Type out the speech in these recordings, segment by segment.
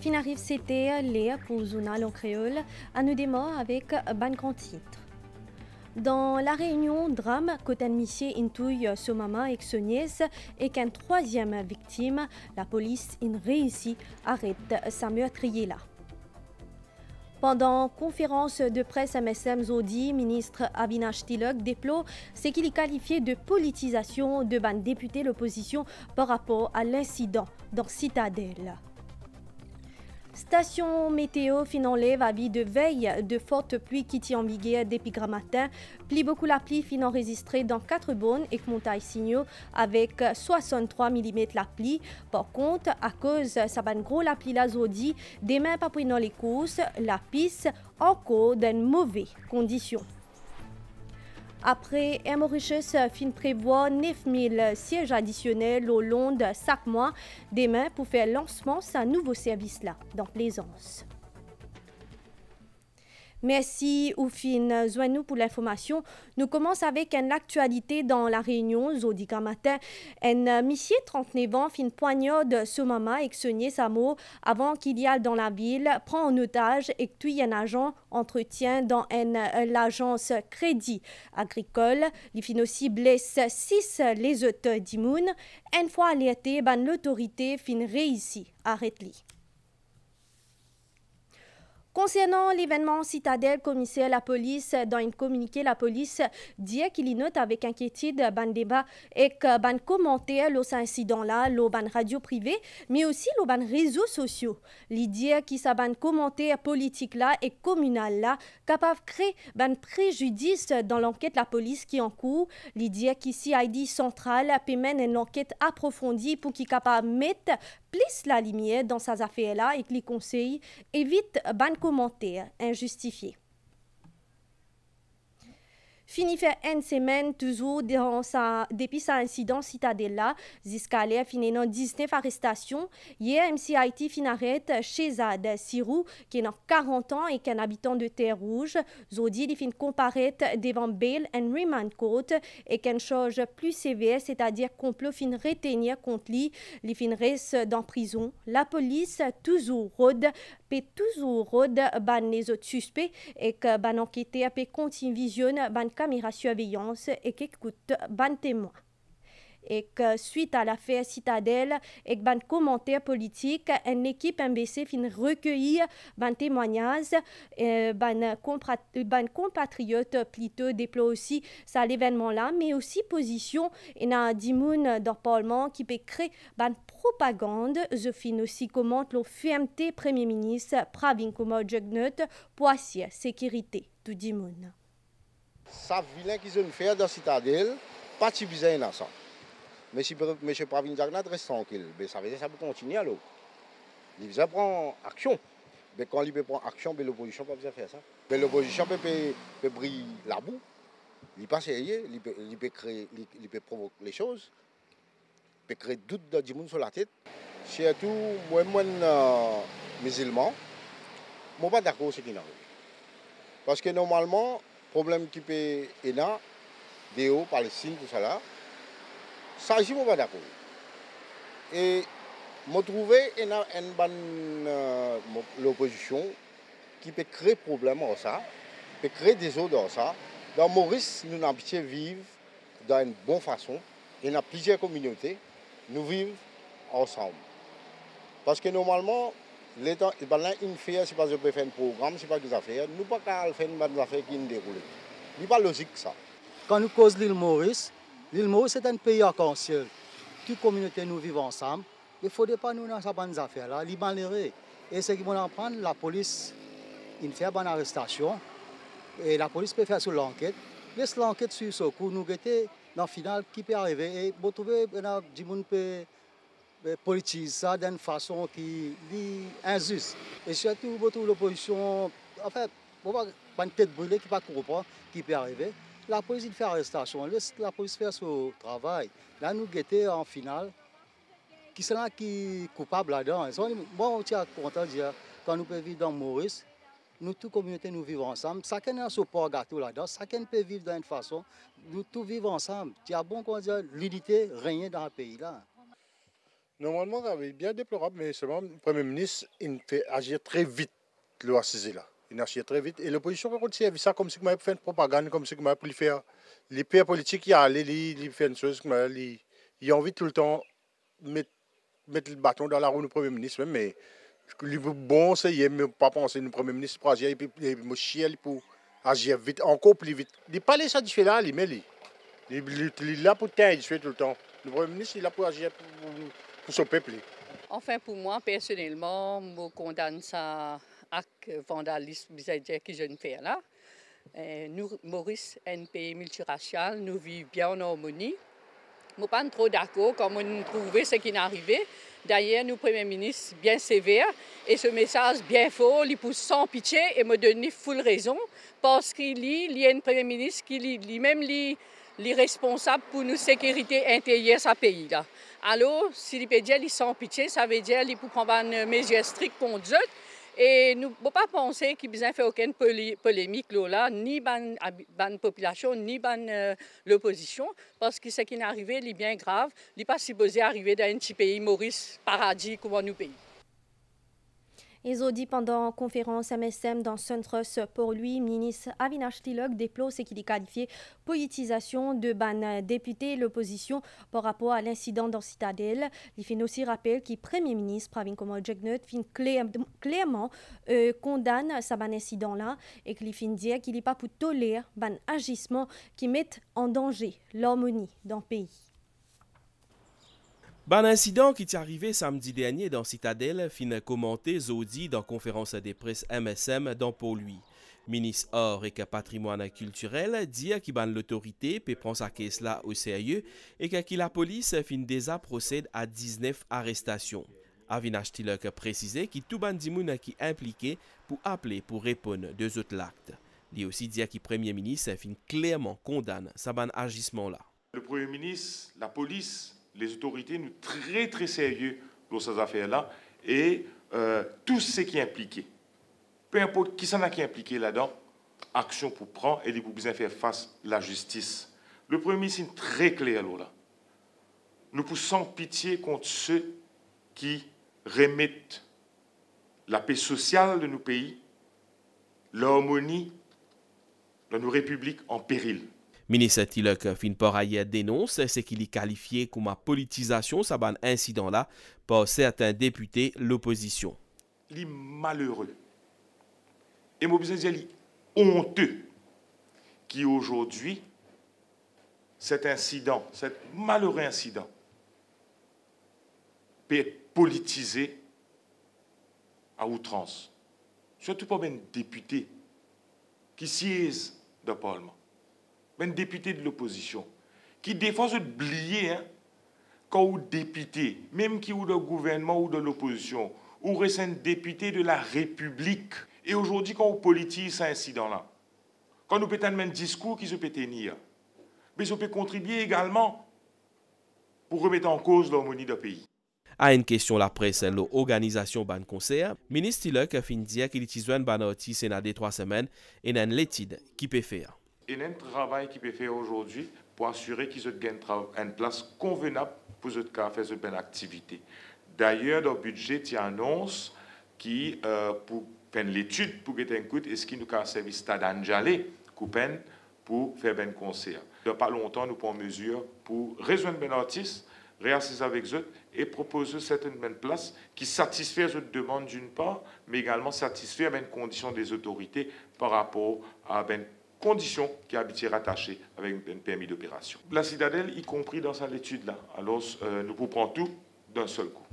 Fin arrive c'était les pour journal en créole, à nous démarrer avec ban grand titre. Dans la réunion drame, Cotan Missier intouille son maman et son nièce et qu'un troisième victime, la police in réussit arrête sa meurtrier là. Pendant conférence de presse à MSM Zodi, ministre Avinash Tilak déplore ce qu'il est qualifié de politisation de ban député l'opposition par rapport à l'incident dans Citadelle. Station météo fin enlève avis de veille de fortes pluies qui tient ambiguë depuis grand matin. Plis beaucoup la pluie fin enregistrée dans 4 bonnes et montagne signaux avec 63 mm la pluie. Par contre, à cause ça ban gros la pluie la zodi, demain pas pris dans les courses, la piste encore dans mauvaises conditions. Après, Mauritius fin prévoit 9000 sièges additionnels au long de 5 mois demain pour faire lancement sa nouveau service là, dans Plaisance. Merci Oufine, joignez-nous pour l'information. Nous commençons avec une actualité dans la Réunion, jeudi matin. Un monsieur 39 ans fin poignarde ce maman et sonné sa mot avant qu'il y aille dans la ville, prend en otage et tue un agent entretien dans l'agence Crédit Agricole. Il fin aussi blesse 6 les autres d'Imoun. Une fois alerté, l'autorité fin réussi arrête-li. Concernant l'événement Citadelle, commissaire la police, dans un communiqué, la police dit qu'il y note avec inquiétude ban débat et que ban commentaire los incident-là, lo ban radio privée, mais aussi lo ban réseaux sociaux. L'idée qui sa ban commentaire politique là et communal là, capable de créer ban préjudice dans l'enquête la police qui en cours. L'idée qui CID centrale peut mener une enquête approfondie pour qu'il capable de mettre plus la lumière dans ces affaires-là et que les conseils évitent ban commentaires injustifiés. Fini faire une semaine toujours depuis sa incident Citadella, jusqu'à l'air fini dans 19 arrestations. Hier, MCIT fin arrête Shezad Sirou, qui est dans 40 ans et qui est un habitant de Terre Rouge. Zodi, il fin comparaître devant Bail and Remand Court et qu'une charge plus sévère, c'est-à-dire complot fin retenir contre lui. Il fin reste dans prison. La police toujours rôde ban les autres suspects et que ban enquêteur peut continuer visionner ban caméra surveillance et qu'écoute ban témoin. Et que suite à l'affaire Citadelle et que ban commentaire politique, une équipe MBC fin recueillir ban témoignages, ban compatriotes plutôt déploie aussi ça l'événement là, mais aussi position et na dimoun dans le Parlement qui peut créer ban propagande. Je fin aussi commente le fermeté Premier ministre Pravin Kumar Jugnauth pour assurer sécurité tout dimoun. Ça vilain qu'ils ont fait dans Citadelle, pas si bizarre dans ça. Mais si M. Pravin Jugnauth reste tranquille, ça veut dire que ça peut continuer alors. Il va prendre action. Mais quand il peut prendre action, l'opposition ne peut pas faire ça. Mais l'opposition peut briller la boue. Il n'est pas sérieux, il peut provoquer les choses. Il peut créer doute dans du monde sur la tête. Surtout, moi, musulman, je ne suis pas d'accord avec ce qui arrive. Parce que normalement, le problème qui peut être là, des hauts, Palestine, tout ça là, ça, je ne suis pas d'accord. Et je trouve l'opposition qui peut créer des problèmes dans ça, peut créer des autres dans ça. Dans Maurice, nous avons habitué à vivre dans une bonne façon. Il y a plusieurs communautés, nous vivons ensemble. Parce que normalement, l'État, ce n'est pas que je peux faire un programme, ce n'est pas que affaires. Nous ne pouvons pas faire des affaires qui ne déroulent. Ce n'est pas logique ça. Quand nous causons l'île Maurice est un pays arc-en-ciel. Toutes les communautés nous vivons ensemble. Il ne faudrait pas nous dans ces affaires-là. Les malheureux. Et ce qu'ils vont en prendre, la police, il fait une arrestation. Et la police peut faire sur l'enquête. Laisse l'enquête sur ce coup. Nous guetter dans le final qui peut arriver. Et vous trouvez que du monde peut politiser ça d'une façon qui est injuste. Et surtout, vous trouvez l'opposition. En fait, vous voyez pas une tête brûlée qui ne peut pas comprendre qui peut arriver. La police fait arrestation, laisse la police faire son travail. Là, nous guettons en finale. Qui sera qui est coupable là-dedans? Moi, on tient content de dire, quand nous pouvons vivre dans Maurice, nous, toutes les communautés, nous vivons ensemble. Chacun a son port gâteau là-dedans. Chacun peut vivre d'une façon. Nous tous vivons ensemble. Tu as bon qu'on dit l'unité règne dans le pays là. Normalement, ça est bien déplorable, mais seulement le Premier ministre, il fait agir très vite, le assisé là. Il agit très vite. Et l'opposition, par contre, c'est ça comme si on avait fait une propagande, comme si on avait pu faire. Les pères politiques, il fait une chose, il a envie tout le temps de mettre le bâton dans la roue du Premier ministre, mais le bon, c'est de ne pas penser que le Premier ministre pour agir, et puis pour agir vite, encore plus vite. Il n'est pas les satisfaits là, mais il est là pour t'indiquer tout le temps. Le Premier ministre, il est là pour agir pour son peuple. Enfin, pour moi, personnellement, je condamne ça avec vandalisme que je ne fais là. Nous, Maurice, un pays multiracial, nous vivons bien en harmonie. Je ne suis pas trop d'accord quand on trouve ce qui est arrivé. D'ailleurs, nous, Premier ministre, bien sévère, et ce message bien fort, il pousse sans pitié et me donne full raison, parce qu'il y a un Premier ministre qui lui-même est responsable pour notre sécurité intérieure de ce pays là. Alors, s'il peut dire qu'il sans pitié, ça veut dire qu'il peut prendre une mesure stricte contre eux. Et nous ne pouvons pas penser qu'il ne fait aucune polémique là, ni dans la population, ni dans l'opposition, parce que ce qui est arrivé est bien grave. Il n'est pas supposé arriver dans un petit pays, Maurice, paradis, comme nous pays. Ils ont dit pendant conférence MSM dans Suntrust pour lui, ministre Avinash Tilok déplore ce qu'il est qualifié politisation de ban député l'opposition par rapport à l'incident dans Citadelle. Il fait aussi rappel que le Premier ministre Pravin Kumar Jugnauth clairement condamne ce ban incident-là et qu'il fait dire qu'il n'est pas pour tolérer ban agissement qui met en danger l'harmonie dans le pays. Ban incident qui est arrivé samedi dernier dans Citadelle fin commenté Zodi dans conférence de presse MSM dans pour lui. Ministre Or et patrimoine culturel dit qu'il ban l'autorité peut prendre sa caisse là au sérieux et que la police fin déjà procède à 19 arrestations. Avinash Tilok a précisé que tout bandimoun qui impliqué pour appeler pour répondre deux autres actes. Il aussi dit que le Premier ministre fin clairement condamne ce ban agissement là. Le Premier ministre, la police, les autorités nous très très sérieux pour ces affaires-là et tout ce qui est impliqué. Peu importe qui s'en a qui est impliqué là-dedans, action pour prendre et pour bien faire face à la justice. Le Premier ministre est très clair là. Nous poussons pitié contre ceux qui remettent la paix sociale de nos pays, l'harmonie de nos républiques en péril. Ministre Tilok fin par ailleurs dénonce ce qu'il est qualifié comme une politisation de ban incident-là par certains députés l'opposition. Il est malheureux et moi besoin dire honteux qui aujourd'hui cet incident, cet malheureux incident peut être politisé à outrance. Surtout pas un député qui siège dans le Parlement. Un député de l'opposition, qui des fois se oublier quand vous député, même qui ou dans le gouvernement ou dans l'opposition, ou reste un député de la République. Et aujourd'hui, quand vous politisez cet incident-là, quand nous peut un discours qui se peut tenir, mais ça peut contribuer également pour remettre en cause l'harmonie du pays. À une question la presse, l'organisation ban concert, ministre Tilok a fin dire qu'il utilise un ban artiste dans des 3 semaines et une l'étude qui peut faire. Il y a un travail qui peut faire aujourd'hui pour assurer qu'ils aient une place convenable pour faire cette bonne activité. D'ailleurs, dans le budget, il y a une annonce qui, pour faire l'étude, pour faire un coup, est-ce qu'il nous a servi Stade Anjalé pour faire un concert. Dans pas longtemps, nous prenons mesure pour rejoindre un artiste, réassister avec eux et proposer certaines bonnes places qui satisfait les demandes d'une part, mais également satisfait les conditions des autorités par rapport à conditions qui habitent rattachées avec un permis d'opération. La Citadelle, y compris dans cette étude-là. Alors, nous pouvons tout d'un seul coup.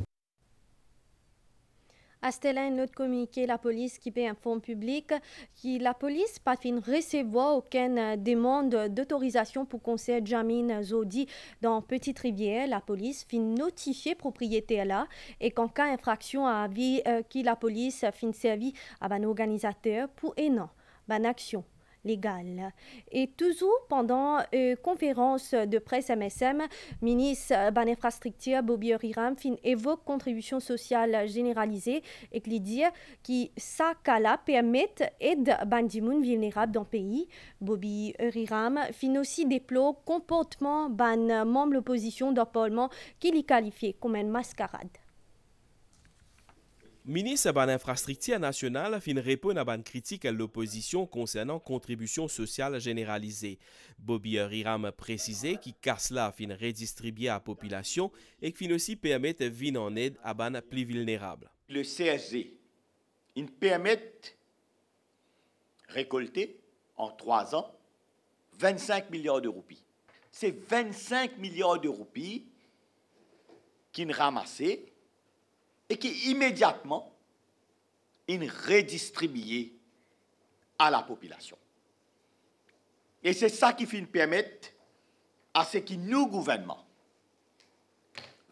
À Stella, un autre communiqué, la police qui paie un fonds public, qui la police pas fin recevoir aucune demande d'autorisation pour concert Jamin Zodi dans Petite Rivière. La police fin notifier propriétaire là et qu'en cas d'infraction à vie qui la police fin servi à un organisateur pour un an, ban action. légale. Et toujours pendant une conférence de presse MSM, ministre ban infrastructure Bobby Riram évoque contribution sociale généralisée et qui dit que ça permet aide bandimoun vulnérable dans le pays. Bobby Riram aussi déploie comportement ban membre de l'opposition dans le Parlement qui l'y qualifié comme une mascarade. Ministre ban infrastructure nationale répond à ban critique à l'opposition concernant contribution sociale généralisée. Bobby Riram précisé qu'il casse là redistribuer à la population et qu'il aussi permettre venir en aide à ban plus vulnérables. Le CSG, il permet récolter en 3 ans 25 milliards de roupies. C'est 25 milliards de roupies qui sont ramassés et qui immédiatement sont redistribués à la population. Et c'est ça qui permet à ce que nous, gouvernement,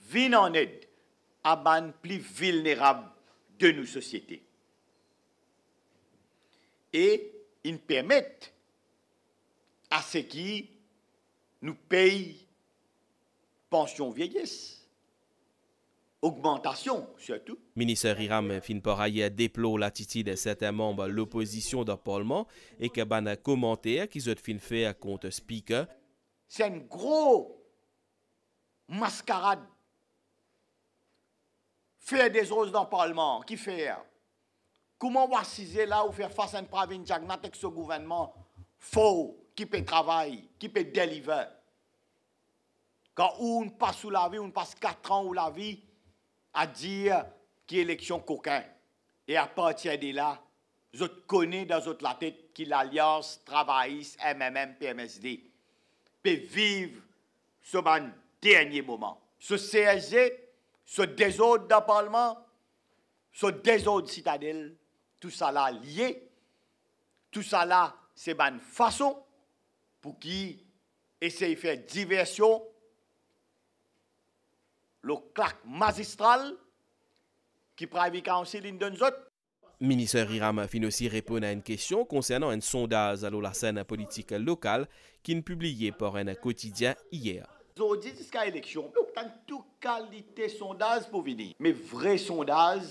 viennent en aide à les plus vulnérables de nos sociétés. Et ils permettent à ce qui nous payent pension vieillesse, augmentation surtout. Ministre Riram par ailleurs déplore l'attitude de certains membres de l'opposition dans le Parlement et que ban commentaire qu'ils ont fait contre Speaker. C'est une grosse mascarade. Faire des choses dans le Parlement, qui fait? Comment on va assiser là ou faire face à une Pravin Jagnat avec ce gouvernement faux, qui peut travailler, qui peut délivrer? Quand on passe sous la vie, on passe 4 ans ou la vie à dire qu'il y a élection coquin. Et à partir de là, je connais dans la tête que l'Alliance travailliste MMM PMSD peut vivre ce dernier moment. Ce CSG, ce désordre dans le Parlement, ce désordre citadelle, tout ça là lié, tout ça là, c'est une façon pour qui essaye de faire diversion, le claque magistral qui pratique aussi l'une de nous autres. Ministre Riram aussi répond à une question concernant un sondage à la scène politique locale qui est publié par un quotidien hier. Aujourd'hui, jusqu'à l'élection, il y a toute qualité de sondage pour venir. Mais vrai sondage,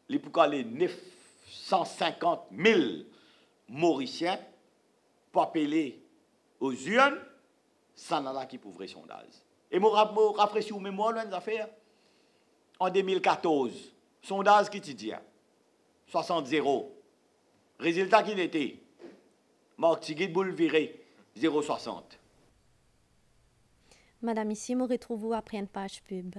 il pour les 950 000 Mauriciens pour appeler aux urnes, ça n'a pas qui pour vrai sondage. Et je rafraîchis aux mémoires les affaires. En 2014, sondage qui dit 60-0. Résultat qu'il était, Marc Tigui boule viré 0,60. Madame, ici, me retrouve après une page pub.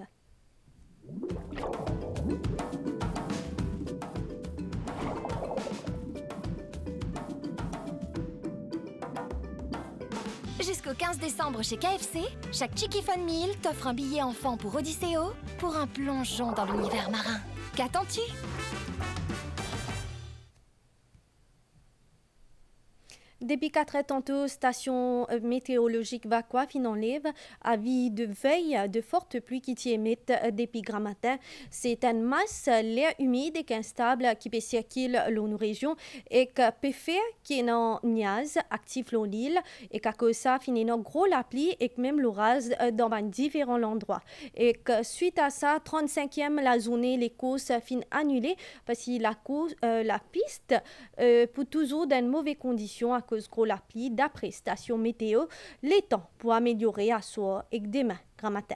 Jusqu'au 15 décembre chez KFC, chaque Chicky Fun Meal t'offre un billet enfant pour Odysseo pour un plongeon dans l'univers marin. Qu'attends-tu? Depuis 4 ans tantôt, station météorologique Vakwa enlève avis de veille de fortes pluies qui émettent depuis grand matin. C'est une masse l'air humide et instable qui peut circuler dans nos régions et qui peut faire qu'il y ait un niaz actif dans l'île et qu'à cause ça finit une gros la pluie et même l'orage dans différents endroits. Et que suite à ça, 35e la journée, les courses finissent annulées parce que la piste pour toujours dans de mauvaises conditions à cause de la pluie. D'après station météo, les temps pour améliorer à soir et demain grand matin.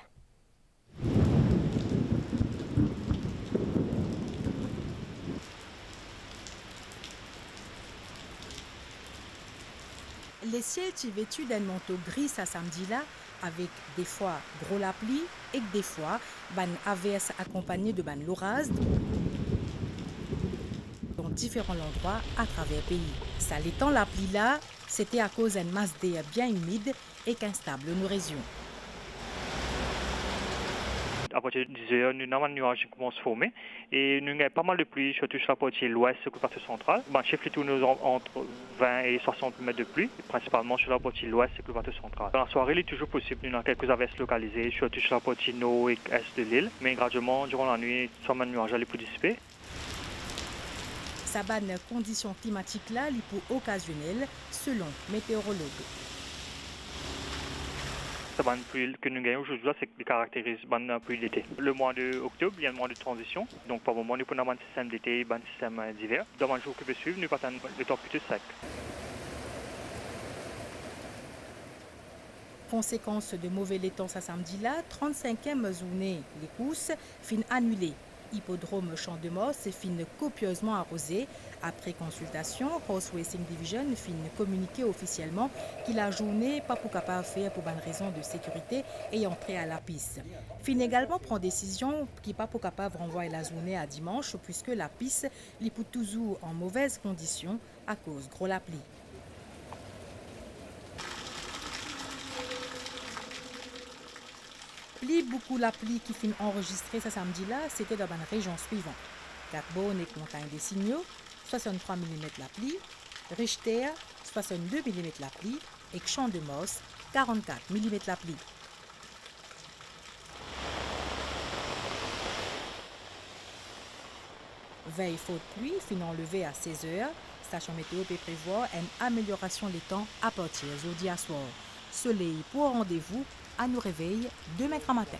Les ciels sont vêtus d'un manteau gris ce samedi-là, avec des fois gros la pluie et des fois ban averse accompagné de ban l'orage dans différents endroits à travers le pays. Ça l'étant la pluie là, c'était à cause d'une masse d'air bien humide et qu'instable dans nos régions. À partir de 10 heures, nous avons un nuage qui commence à former et nous avons pas mal de pluie, surtout sur la partie l'ouest et la partie centrale. Chef tout nous entre 20 et 60 mm de pluie, principalement sur la partie l'ouest et la partie centrale. Dans la soirée, il est toujours possible, nous avons quelques averses localisées, surtout sur la partie nord et est de l'île, mais graduellement, durant la nuit, ça un nuage allait plus dissiper. Sa bonne condition climatique là, li pour occasionnel, selon météorologues. La bonne pluie que nous gagnons aujourd'hui, c'est que les caractérise bonne pluie d'été. Le mois d'octobre, il y a un mois de transition. Donc, par moment, nous prenons un système d'été et un système d'hiver. Dans le jour qui peut suivre, nous partons le temps plutôt sec. Conséquence de mauvais temps ce samedi-là, 35e journée, les courses fin annulées. Hippodrome Champ de Mars fin copieusement arrosé. Après consultation, Horse Racing Division fin communiqué officiellement qu'il a journée pas pour capable faire pour bonne raison de sécurité et entrer à la piste. Fin également prend décision qui pas pour capable renvoyer la journée à dimanche puisque la piste est pour toujours en mauvaise condition à cause gros la pluie. Beaucoup la pluie qui finit enregistrée ce samedi-là, c'était dans la région suivante. Catbone et Montagne des Signaux, 63 mm la pluie, Richter, 62 mm la pluie, et Champ de Mars, 44 mm la pluie. Veille faute pluie, fin enlevée à 16 h. Station météo peut prévoir une amélioration des temps à partir d'aujourd'hui à soir. Soleil pour rendez-vous à nous réveille demain matin.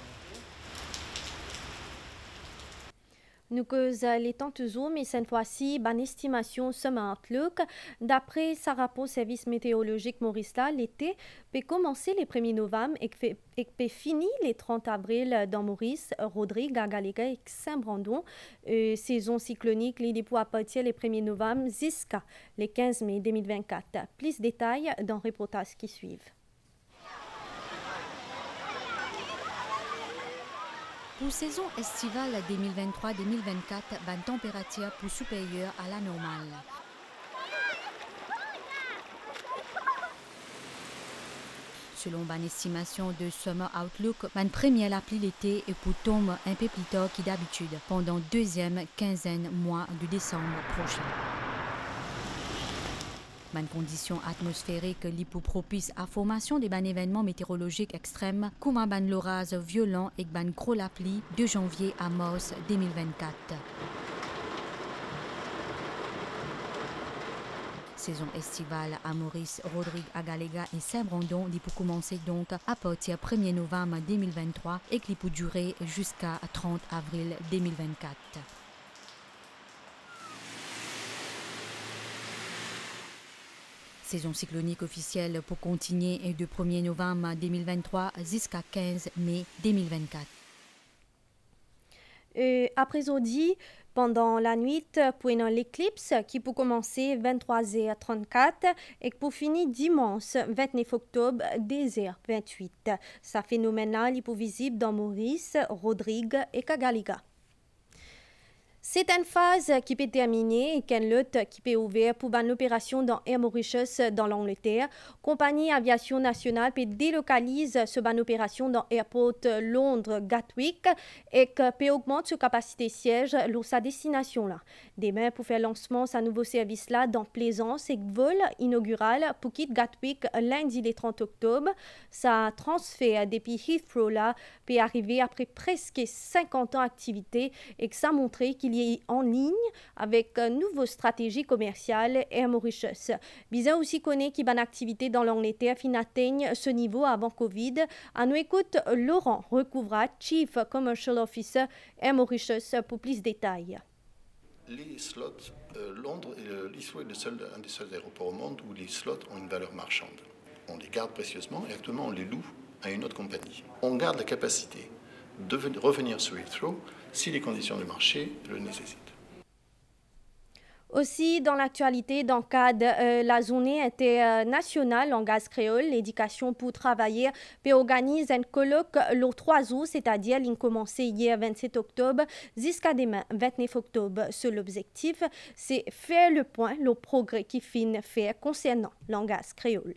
Nous causons les temps toujours, mais cette fois-ci, une estimation semaine outlook. D'après sa rapport service météorologique Maurice là, l'été peut commencer les 1er novembre et peut finir les 30 avril dans Maurice, Rodrigue, Agalega et Saint-Brandon. Saison cyclonique, les dépôts à partir les 1er novembre jusqu'à les 15 mai 2024. Plus de détails dans les reportages qui suivent. Pour saison estivale 2023-2024, une température plus supérieure à la normale. Selon une estimation de Summer Outlook, une première appli l'été et pour tomber un peu plus tard que d'habitude, pendant deuxième quinzaine mois de décembre prochain. Une condition atmosphérique li pour propice à formation des événements météorologiques extrêmes, comme un l'orage violent et un gros la pluie de janvier à mars 2024. Saison estivale à Maurice, Rodrigue, Agalega et Saint-Brandon li pour commencer donc à partir 1er novembre 2023 et qui pour durer jusqu'à 30 avril 2024. Saison cyclonique officielle pour continuer de 1er novembre 2023 jusqu'à 15 mai 2024. Après aujourd'hui, pendant la nuit, pour l'éclipse qui peut commencer 23h34 et pour finir dimanche 29 octobre 2h28. Ce phénomène-là est visible dans Maurice, Rodrigue et Kagaliga. C'est une phase qui peut terminer et qu'une lutte qui peut ouvrir pour une opération dans Air Mauritius dans l'Angleterre. Compagnie Aviation Nationale peut délocaliser cette opération dans Airport Londres Gatwick et peut augmenter sa capacité siège lors sa destination là. Demain pour faire lancement de nouveau service là dans Plaisance et vol inaugural pour quitter Gatwick lundi le 30 octobre. Sa transfert depuis Heathrow là peut arriver après presque 50 ans d'activité et que ça a montré qu'il est en ligne avec une nouvelle stratégie commerciale Air Mauritius. Bizarre aussi connaît qu'il y a une activité dans l'Angleterre qui atteigne ce niveau avant Covid. À nous écoute Laurent Recouvrat, Chief Commercial Officer Air Mauritius pour plus de détails. Les slots, Londres et Heathrow est un des seuls aéroports au monde où les slots ont une valeur marchande. On les garde précieusement et actuellement on les loue à une autre compagnie. On garde la capacité de revenir sur Heathrow si les conditions du marché le nécessitent. Aussi, dans l'actualité, dans le cadre la journée internationale en gaz créole, l'éducation pour travailler peut organiser un colloque le 3 août, c'est-à-dire qu'il a commencé hier 27 octobre jusqu'à demain 29 octobre. Seul objectif, c'est faire le point, le progrès qui finit faire concernant le gaz créole.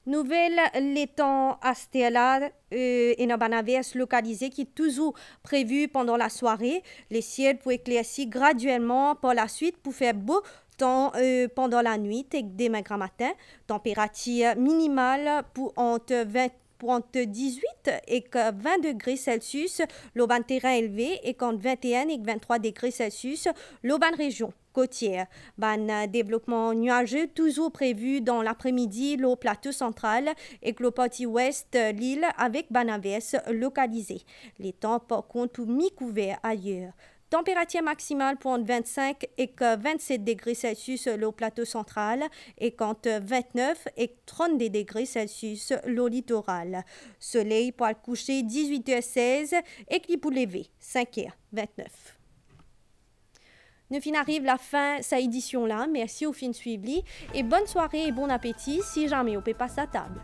Nouvelle l'étang Astella et un averse localisé qui est toujours prévu pendant la soirée. Les ciels pour éclaircir graduellement par la suite pour faire beau temps pendant la nuit et demain grand matin. Température minimale pour entre pour 18 et 20 degrés Celsius, l'auban terrain élevé et 21 et 23 degrés Celsius, l'auban région côtière. Développement nuageux toujours prévu dans l'après-midi, le plateau central et le partie ouest l'île avec averses localisées. Les temps par contre pour mi-couvert ailleurs. Température maximale pour 25 et 27 degrés Celsius le plateau central et 29 et 32 degrés Celsius le littoral. Soleil pour le coucher 18h16 et qui pour lever 5h29. Nous fin arrive la fin de cette édition-là. Merci au fin suivi et bonne soirée et bon appétit si jamais on peut passer à table.